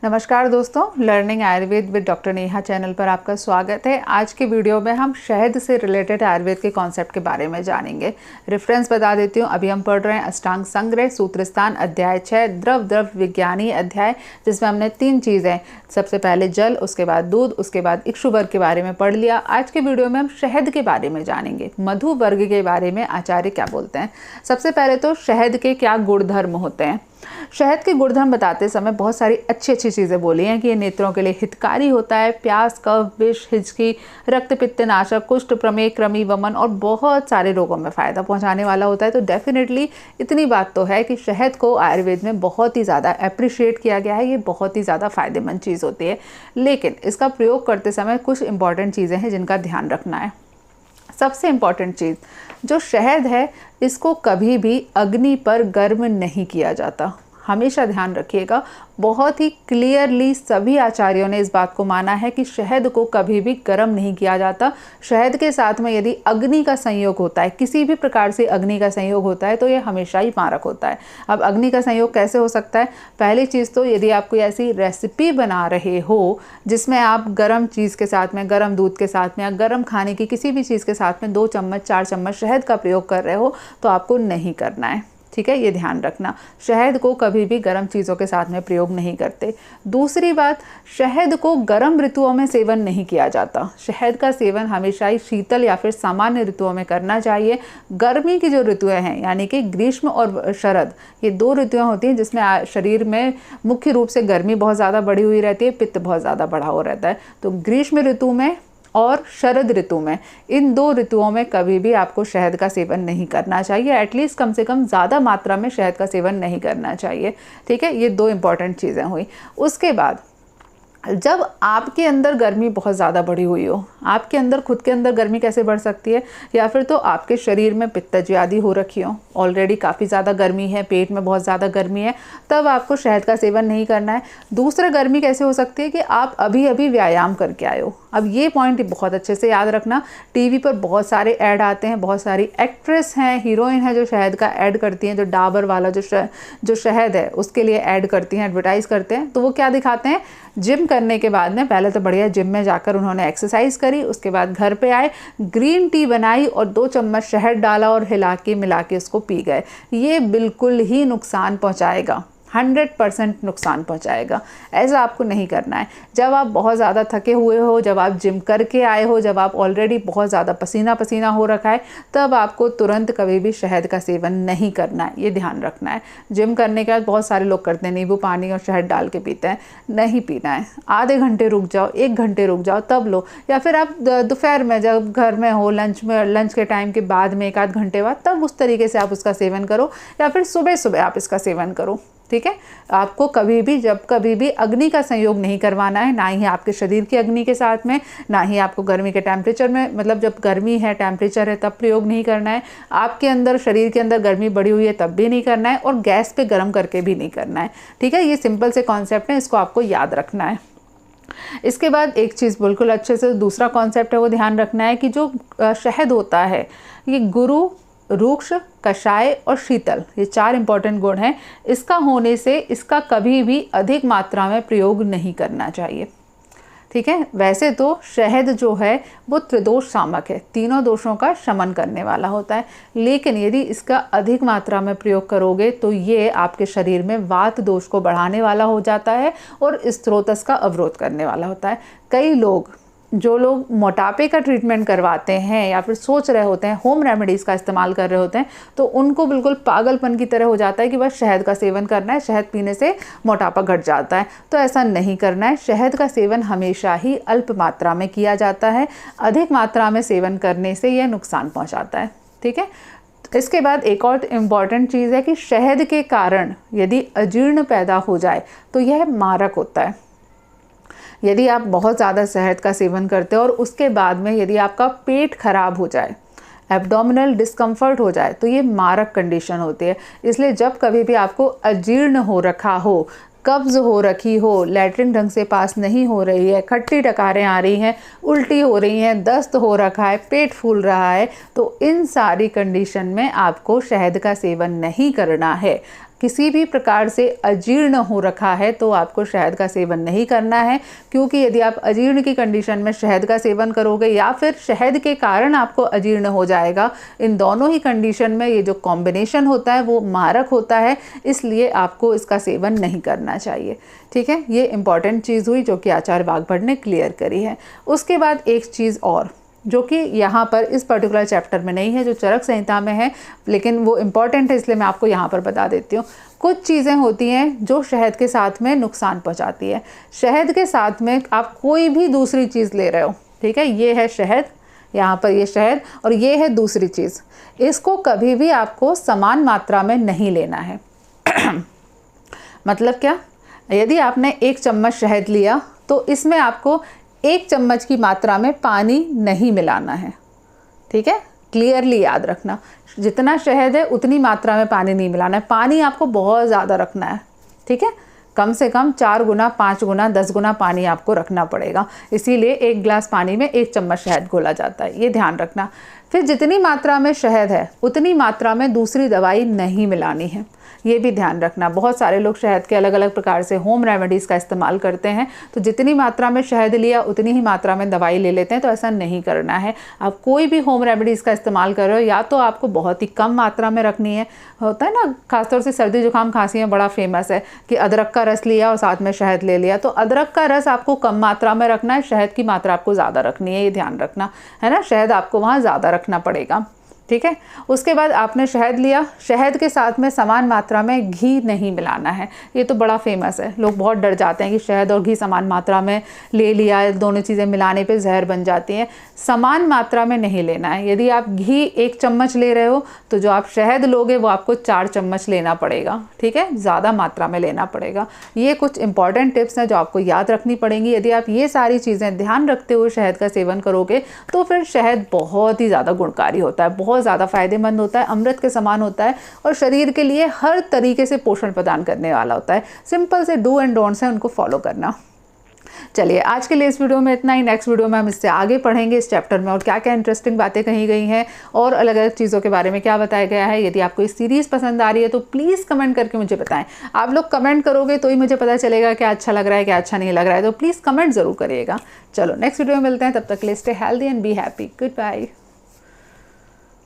नमस्कार दोस्तों, learning Ayurveda with doctor Neha channel पर आपका स्वागत है। आज के वीडियो में हम शहद से रिलेटेड आयुर्वेद के कॉन्सेप्ट के बारे में जानेंगे। रेफरेंस बता देती हूँ। अभी हम पढ़ रहे हैं अष्टांग संग्रह सूत्रस्थान अध्याय 6 द्रव विज्ञानी अध्याय, जिसमें हमने 3 चीज़ें, सबसे पहले जल, उसके बाद दूध, उसके बाद इक्षु वर्ग के बारे में पढ़ लिया। आज के वीडियो में हम शहद के बारे में जानेंगे, मधु वर्ग के बारे में आचार्य क्या बोलते हैं। सबसे पहले तो शहद के क्या गुणधर्म होते हैं। शहद के गुणधर्म बताते समय बहुत सारी अच्छी चीज़ें बोली हैं कि ये नेत्रों के लिए हितकारी होता है, प्यास, कफ, विष, हिचकी, रक्त पित्त नाशक, कुष्ठ, प्रमेह, कृमि, वमन और बहुत सारे रोगों में फ़ायदा पहुंचाने वाला होता है। तो डेफिनेटली इतनी बात तो है कि शहद को आयुर्वेद में बहुत ही ज़्यादा अप्रिशिएट किया गया है। ये बहुत ही ज़्यादा फायदेमंद चीज़ होती है, लेकिन इसका प्रयोग करते समय कुछ इंपॉर्टेंट चीज़ें हैं जिनका ध्यान रखना है। सबसे इम्पॉर्टेंट चीज़, जो शहद है इसको कभी भी अग्नि पर गर्म नहीं किया जाता। हमेशा ध्यान रखिएगा, बहुत ही क्लियरली सभी आचार्यों ने इस बात को माना है कि शहद को कभी भी गर्म नहीं किया जाता। शहद के साथ में यदि अग्नि का संयोग होता है, किसी भी प्रकार से अग्नि का संयोग होता है, तो ये हमेशा ही मारक होता है। अब अग्नि का संयोग कैसे हो सकता है? पहली चीज़ तो यदि आप कोई ऐसी रेसिपी बना रहे हो जिसमें आप गर्म चीज़ के साथ में, गर्म दूध के साथ में या गर्म खाने की किसी भी चीज़ के साथ में 2 चम्मच 4 चम्मच शहद का प्रयोग कर रहे हो, तो आपको नहीं करना है। ठीक है, ये ध्यान रखना। शहद को कभी भी गर्म चीज़ों के साथ में प्रयोग नहीं करते। दूसरी बात, शहद को गर्म ऋतुओं में सेवन नहीं किया जाता। शहद का सेवन हमेशा ही शीतल या फिर सामान्य ऋतुओं में करना चाहिए। गर्मी की जो ऋतुएं हैं, यानी कि ग्रीष्म और शरद, ये 2 ऋतुएं होती हैं जिसमें शरीर में मुख्य रूप से गर्मी बहुत ज़्यादा बढ़ी हुई रहती है, पित्त बहुत ज़्यादा बढ़ा हुआ रहता है। तो ग्रीष्म ऋतु में और शरद ऋतु में, इन 2 ऋतुओं में कभी भी आपको शहद का सेवन नहीं करना चाहिए। एटलीस्ट कम से कम ज़्यादा मात्रा में शहद का सेवन नहीं करना चाहिए। ठीक है, ये 2 इंपॉर्टेंट चीज़ें हुई। उसके बाद, जब आपके अंदर गर्मी बहुत ज़्यादा बढ़ी हुई हो, आपके अंदर खुद के अंदर गर्मी कैसे बढ़ सकती है? या फिर तो आपके शरीर में पित्तज्यादि हो रखी हो, ऑलरेडी काफ़ी ज़्यादा गर्मी है, पेट में बहुत ज़्यादा गर्मी है, तब आपको शहद का सेवन नहीं करना है। दूसरा, गर्मी कैसे हो सकती है कि आप अभी अभी व्यायाम करके आए हो। अब ये पॉइंट बहुत अच्छे से याद रखना। टीवी पर बहुत सारे ऐड आते हैं, बहुत सारी एक्ट्रेस हैं, हीरोइन हैं जो शहद का ऐड करती हैं, जो डाबर वाला जो शहद है उसके लिए ऐड करती हैं, एडवर्टाइज़ करते हैं। तो वो क्या दिखाते हैं? जिम करने के बाद में, पहले तो बढ़िया जिम में जाकर उन्होंने एक्सरसाइज करी, उसके बाद घर पे आए, ग्रीन टी बनाई और 2 चम्मच शहद डाला और मिला के उसको पी गए। ये बिल्कुल ही नुकसान पहुंचाएगा, 100% नुकसान पहुंचाएगा। ऐसा आपको नहीं करना है। जब आप बहुत ज़्यादा थके हुए हो, जब आप जिम करके आए हो, जब आप ऑलरेडी बहुत ज़्यादा पसीना पसीना हो रखा है, तब आपको तुरंत कभी भी शहद का सेवन नहीं करना है। ये ध्यान रखना है। जिम करने के बाद बहुत सारे लोग करते हैं, नींबू पानी और शहद डाल के पीते हैं। नहीं पीना है। आधे घंटे रुक जाओ, 1 घंटे रुक जाओ, तब लो। या फिर आप दोपहर में जब घर में हो, लंच के टाइम के बाद में 1 आध घंटे बाद, तब उस तरीके से आप उसका सेवन करो। या फिर सुबह सुबह आप इसका सेवन करो। ठीक है, आपको कभी भी, जब कभी भी अग्नि का संयोग नहीं करवाना है, ना ही आपके शरीर की अग्नि के साथ में, ना ही आपको गर्मी के टेम्परेचर में, मतलब जब गर्मी है, टेम्परेचर है, तब प्रयोग नहीं करना है। आपके अंदर, शरीर के अंदर गर्मी बढ़ी हुई है तब भी नहीं करना है, और गैस पे गर्म करके भी नहीं करना है। ठीक है, ये सिंपल से कॉन्सेप्ट है, इसको आपको याद रखना है। इसके बाद एक चीज़ बिल्कुल अच्छे से, दूसरा कॉन्सेप्ट है वो ध्यान रखना है कि जो शहद होता है, ये गुरु, रूक्ष, कषाय और शीतल, ये 4 इंपॉर्टेंट गुण हैं। इसका होने से इसका कभी भी अधिक मात्रा में प्रयोग नहीं करना चाहिए। ठीक है, वैसे तो शहद जो है वो त्रिदोष शामक है, 3 दोषों का शमन करने वाला होता है, लेकिन यदि इसका अधिक मात्रा में प्रयोग करोगे तो ये आपके शरीर में वात दोष को बढ़ाने वाला हो जाता है और स्त्रोतस का अवरोध करने वाला होता है। कई लोग, जो लोग मोटापे का ट्रीटमेंट करवाते हैं या फिर सोच रहे होते हैं, होम रेमेडीज़ का इस्तेमाल कर रहे होते हैं, तो उनको बिल्कुल पागलपन की तरह हो जाता है कि बस शहद का सेवन करना है, शहद पीने से मोटापा घट जाता है। तो ऐसा नहीं करना है। शहद का सेवन हमेशा ही अल्प मात्रा में किया जाता है। अधिक मात्रा में सेवन करने से यह नुकसान पहुँचाता है। ठीक है, इसके बाद एक और इम्पॉर्टेंट चीज़ है कि शहद के कारण यदि अजीर्ण पैदा हो जाए तो यह मारक होता है। यदि आप बहुत ज़्यादा शहद का सेवन करते हो और उसके बाद में यदि आपका पेट खराब हो जाए, एब्डोमिनल डिस्कम्फर्ट हो जाए, तो ये मारक कंडीशन होती है। इसलिए जब कभी भी आपको अजीर्ण हो रखा हो, कब्ज़ हो रखी हो, लैट्रिन ढंग से पास नहीं हो रही है, खट्टी डकारें आ रही हैं, उल्टी हो रही हैं, दस्त हो रखा है, पेट फूल रहा है, तो इन सारी कंडीशन में आपको शहद का सेवन नहीं करना है। किसी भी प्रकार से अजीर्ण हो रखा है तो आपको शहद का सेवन नहीं करना है, क्योंकि यदि आप अजीर्ण की कंडीशन में शहद का सेवन करोगे या फिर शहद के कारण आपको अजीर्ण हो जाएगा, इन दोनों ही कंडीशन में ये जो कॉम्बिनेशन होता है वो मारक होता है, इसलिए आपको इसका सेवन नहीं करना चाहिए। ठीक है, ये इंपॉर्टेंट चीज़ हुई जो कि आचार्य वाग्भट ने क्लियर करी है। उसके बाद एक चीज़ और जो कि यहाँ पर इस पर्टिकुलर चैप्टर में नहीं है, जो चरक संहिता में है, लेकिन वो इम्पॉर्टेंट है इसलिए मैं आपको यहाँ पर बता देती हूँ। कुछ चीज़ें होती हैं जो शहद के साथ में नुकसान पहुँचाती है। शहद के साथ में आप कोई भी दूसरी चीज़ ले रहे हो, ठीक है, ये है शहद, यहाँ पर ये शहद और ये है दूसरी चीज़, इसको कभी भी आपको समान मात्रा में नहीं लेना है। मतलब क्या, यदि आपने 1 चम्मच शहद लिया तो इसमें आपको 1 चम्मच की मात्रा में पानी नहीं मिलाना है। ठीक है, क्लियरली याद रखना, जितना शहद है उतनी मात्रा में पानी नहीं मिलाना है। पानी आपको बहुत ज़्यादा रखना है। ठीक है, कम से कम 4 गुना, 5 गुना, 10 गुना पानी आपको रखना पड़ेगा। इसीलिए 1 गिलास पानी में 1 चम्मच शहद घोला जाता है, ये ध्यान रखना। फिर जितनी मात्रा में शहद है उतनी मात्रा में दूसरी दवाई नहीं मिलानी है, ये भी ध्यान रखना। बहुत सारे लोग शहद के अलग अलग प्रकार से होम रेमेडीज़ का इस्तेमाल करते हैं, तो जितनी मात्रा में शहद लिया उतनी ही मात्रा में दवाई ले लेते हैं, तो ऐसा नहीं करना है। आप कोई भी होम रेमेडीज़ का इस्तेमाल कर रहे हो या तो आपको बहुत ही कम मात्रा में रखनी है। होता है ना, खासतौर से सर्दी जुकाम खांसी में बड़ा फेमस है कि अदरक का रस लिया और साथ में शहद ले लिया, तो अदरक का रस आपको कम मात्रा में रखना है, शहद की मात्रा आपको ज़्यादा रखनी है, ये ध्यान रखना है ना। शहद आपको वहाँ ज़्यादा रखना पड़ेगा। ठीक है, उसके बाद आपने शहद लिया, शहद के साथ में समान मात्रा में घी नहीं मिलाना है। ये तो बड़ा फेमस है, लोग बहुत डर जाते हैं कि शहद और घी समान मात्रा में ले लिया, दोनों चीज़ें मिलाने पे जहर बन जाती हैं। समान मात्रा में नहीं लेना है। यदि आप घी 1 चम्मच ले रहे हो तो जो आप शहद लोगे वो आपको 4 चम्मच लेना पड़ेगा। ठीक है, ज़्यादा मात्रा में लेना पड़ेगा। ये कुछ इंपॉर्टेंट टिप्स हैं जो आपको याद रखनी पड़ेंगी। यदि आप ये सारी चीज़ें ध्यान रखते हुए शहद का सेवन करोगे तो फिर शहद बहुत ही ज़्यादा गुणकारी होता है, बहुत ज़्यादा फायदेमंद होता है, अमृत के समान होता है और शरीर के लिए हर तरीके से पोषण प्रदान करने वाला होता है। सिंपल से डू एंड डोंट्स हैं, उनको फॉलो करना। चलिए, आज के लिए इस वीडियो में इतना ही। नेक्स्ट वीडियो में हम इससे आगे पढ़ेंगे इस चैप्टर में और क्या क्या इंटरेस्टिंग बातें कही गई हैं और अलग अलग चीज़ों के बारे में क्या बताया गया है। यदि आपको इस सीरीज़ पसंद आ रही है तो प्लीज़ कमेंट करके मुझे बताएं। आप लोग कमेंट करोगे तो ही मुझे पता चलेगा क्या अच्छा लग रहा है, क्या अच्छा नहीं लग रहा है, तो प्लीज़ कमेंट ज़रूर करिएगा। चलो, नेक्स्ट वीडियो में मिलते हैं, तब तक के लिए stay healthy and be happy. Good bye.